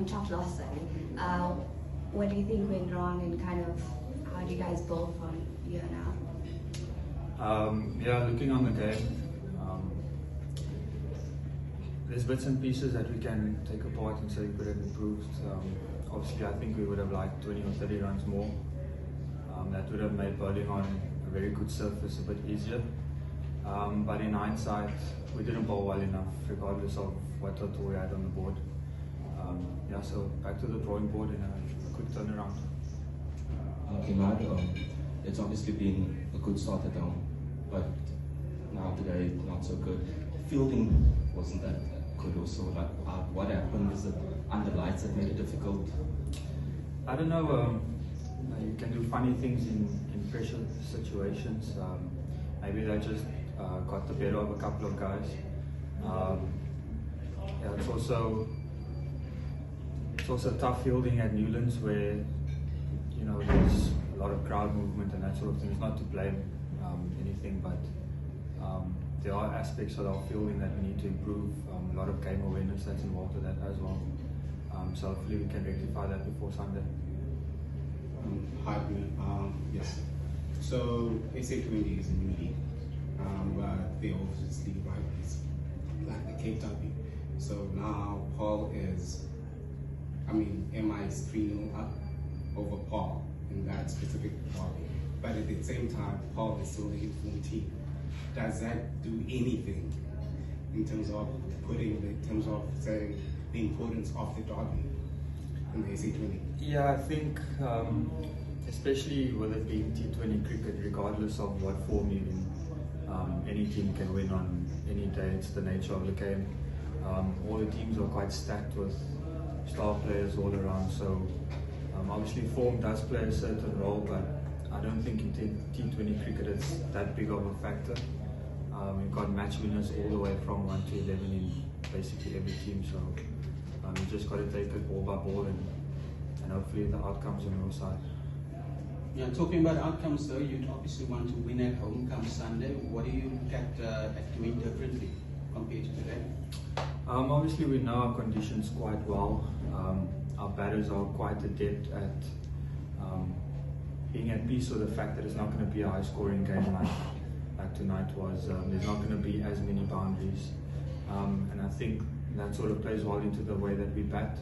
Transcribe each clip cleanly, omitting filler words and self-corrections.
tough loss though. What do you think went wrong, and kind of how do you guys build from here now? Yeah, looking on the game, there's bits and pieces that we can take apart and say we could have improved. Obviously, I think we would have liked 20 or 30 runs more. That would have made bowling on a very good surface a bit easier. But in hindsight, we didn't bowl well enough, regardless of what total we had on the board. Yeah, so back to the drawing board and a quick turnaround. Okay, Matt, it's obviously been a good start at home, but now today not so good. Fielding wasn't that good also. Like, what happened? Was it under lights that made it difficult? I don't know. You can do funny things in pressure situations. Maybe they just got the better of a couple of guys. Yeah, it's also tough fielding at Newlands, where there's a lot of crowd movement and that sort of thing. It's not to blame anything, but there are aspects of our fielding that we need to improve. A lot of game awareness that's involved with that as well. So hopefully we can rectify that before Sunday. Hi, yes. So SA20 is a new league, but they obviously rivals like the Cape Derby. So now Paarl is, MI is 3-0 up over Paarl in that specific derby. But at the same time, Paarl is still the informed team. Does that do anything in terms of saying the importance of the derby in the SA20? Yeah, I think especially with it being T20 cricket, regardless of what form you're in, any team can win on any day. It's the nature of the game. All the teams are quite stacked with star players all around, so obviously form does play a certain role, but I don't think in T20 cricket it's that big of a factor. We've got match winners all the way from 1 to 11 in basically every team, so you just got to take it ball by ball and hopefully the outcomes on your side. Yeah, talking about outcomes though, you'd obviously want to win at home come Sunday. What do you look at doing differently compared to today? Obviously we know our conditions quite well. Our batters are quite adept at being at peace with the fact that it's not going to be a high scoring game like tonight was. There's not going to be as many boundaries, and I think that sort of plays well into the way that we bat,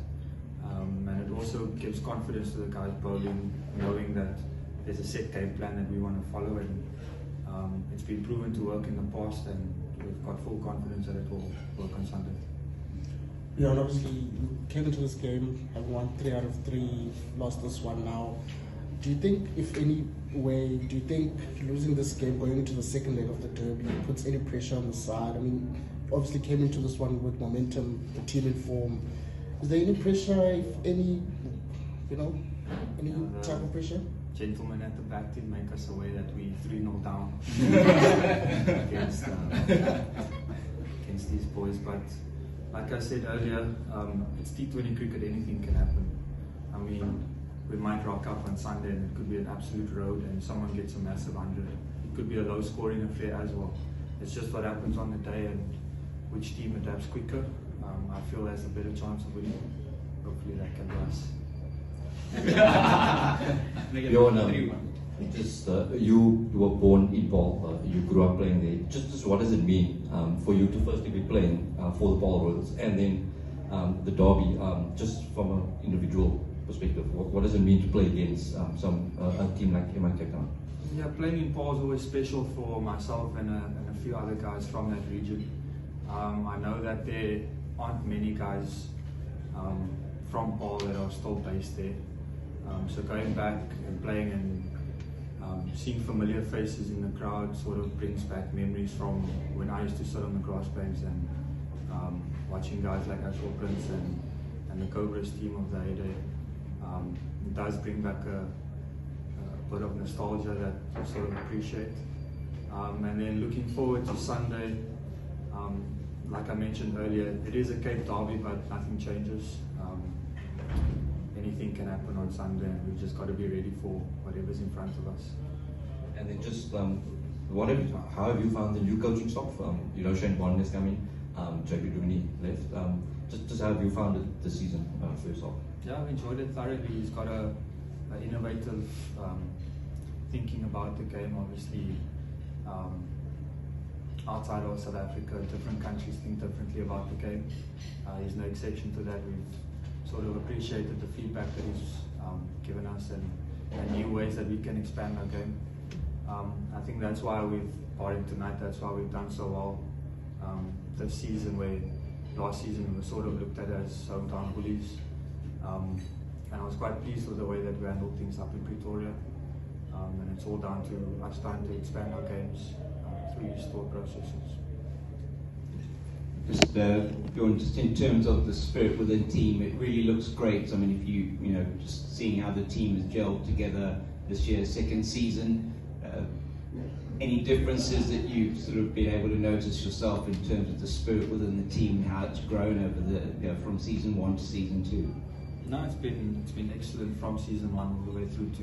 and it also gives confidence to the guys bowling, knowing that there's a set game plan that we want to follow, and it's been proven to work in the past, and we've got full confidence that it will work on Sunday. Yeah, and obviously you came into this game, have won 3 out of 3, lost this one now. Do you think, if any way, do you think losing this game, going into the second leg of the derby, puts any pressure on the side? Obviously came into this one with momentum, the team in form. Is there any pressure, if any, any type of pressure? Gentlemen at the back did make us aware that we 3-0 down against these boys, but like I said earlier, it's T20 cricket, anything can happen. We might rock up on Sunday and it could be an absolute road and someone gets a massive 100. It could be a low scoring affair as well. It's just what happens on the day and which team adapts quicker. I feel there's a better chance of winning. Hopefully that can be us. You were born in Paarl, you grew up playing there. Just what does it mean for you to firstly be playing for the Paarl Royals and then the derby, just from an individual perspective? What does it mean to play against a team like MI Cape Town? Yeah, playing in Paarl is always special for myself and a few other guys from that region. I know that there aren't many guys from Paarl that are still based there. So going back and playing and seeing familiar faces in the crowd sort of brings back memories from when I used to sit on the grass banks and watching guys like Ashwell Prince and the Cobras team of the heyday. It does bring back a bit of nostalgia that I sort of appreciate. And then looking forward to Sunday, like I mentioned earlier, it is a Cape Derby, but nothing changes. Anything can happen on Sunday, and we've just got to be ready for whatever's in front of us. And then just, how have you found the new coaching staff? Shane Bond is coming, JB Rooney left. just how have you found it this season for yourself? Yeah, I've enjoyed it thoroughly. He's got a innovative thinking about the game. Obviously, outside of South Africa, different countries think differently about the game. He's no exception to that. We've sort of appreciated the feedback that he's given us and new ways that we can expand our game. I think that's why we've barring tonight. That's why we've done so well this season. Where last season we were sort of looked at as hometown bullies. And I was quite pleased with the way that we handled things up in Pretoria. And it's all down to us trying to expand our games through these thought processes. Just, Bjorn, just in terms of the spirit within the team, it really looks great. I mean, if you know, just seeing how the team has gelled together this year, second season, any differences that you've sort of been able to notice yourself in terms of the spirit within the team and how it's grown over the, from season 1 to season 2? No, it's been excellent from season 1 all the way through to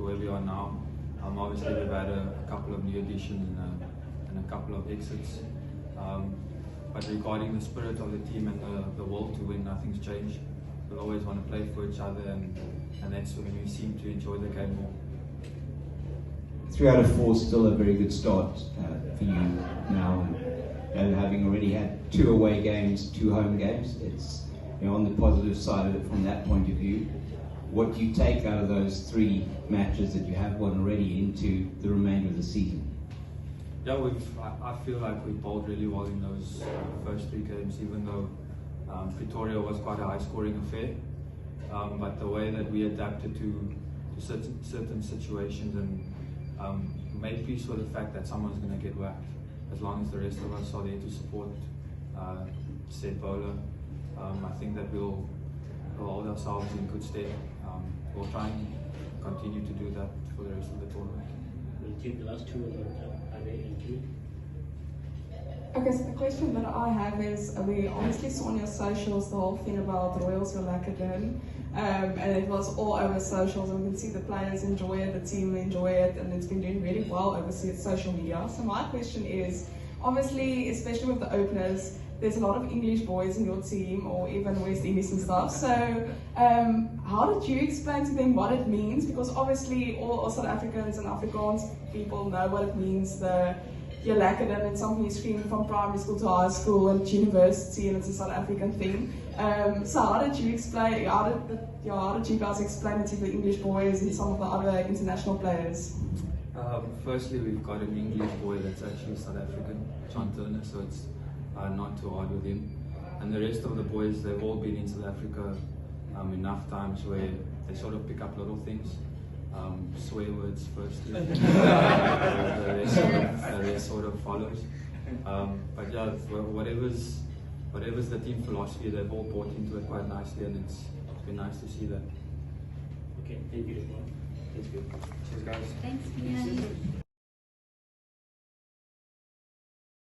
where we are now. Obviously we've had a couple of new additions and a couple of exits. But regarding the spirit of the team and the will to win, nothing's changed. We'll always want to play for each other, and that's when we seem to enjoy the game more. 3 out of 4 is still a very good start for you now, and having already had 2 away games, 2 home games. It's, you know, on the positive side of it from that point of view. What do you take out of those 3 matches that you have won already into the remainder of the season? Yeah, I feel like we bowled really well in those first 3 games, even though Pretoria was quite a high-scoring affair. But the way that we adapted to certain situations and made peace with the fact that someone's going to get whacked, as long as the rest of us are there to support said bowler. I think that we'll hold ourselves in good stead. We'll try and continue to do that for the rest of the tournament. We'll take the last 2 of are they included? Okay, so the question that I have is, we obviously saw on your socials the whole thing about Royals were lacking, and it was all over socials, and we can see the players enjoy it, the team enjoy it, and it's been doing really well over social media. So my question is, obviously, especially with the openers, there's a lot of English boys in your team, or even West Indies and stuff. So how did you explain to them what it means? Because obviously all South Africans and Afrikaans people know what it means, you're lacking, and it's something you scream from primary school to high school and to university, and it's a South African thing. So how did you explain, how did you guys explain it to the English boys and some of the other international players? Firstly, we've got an English boy that's actually South African, John Turner, so it's not too hard with him. And the rest of the boys, they've all been in South Africa enough times where they sort of pick up little things. Swear words firstly, the rest sort of follows. But yeah, whatever's the team philosophy, they've all bought into it quite nicely, and it's been nice to see that. Okay, thank you. Cheers guys. Thanks, Ian.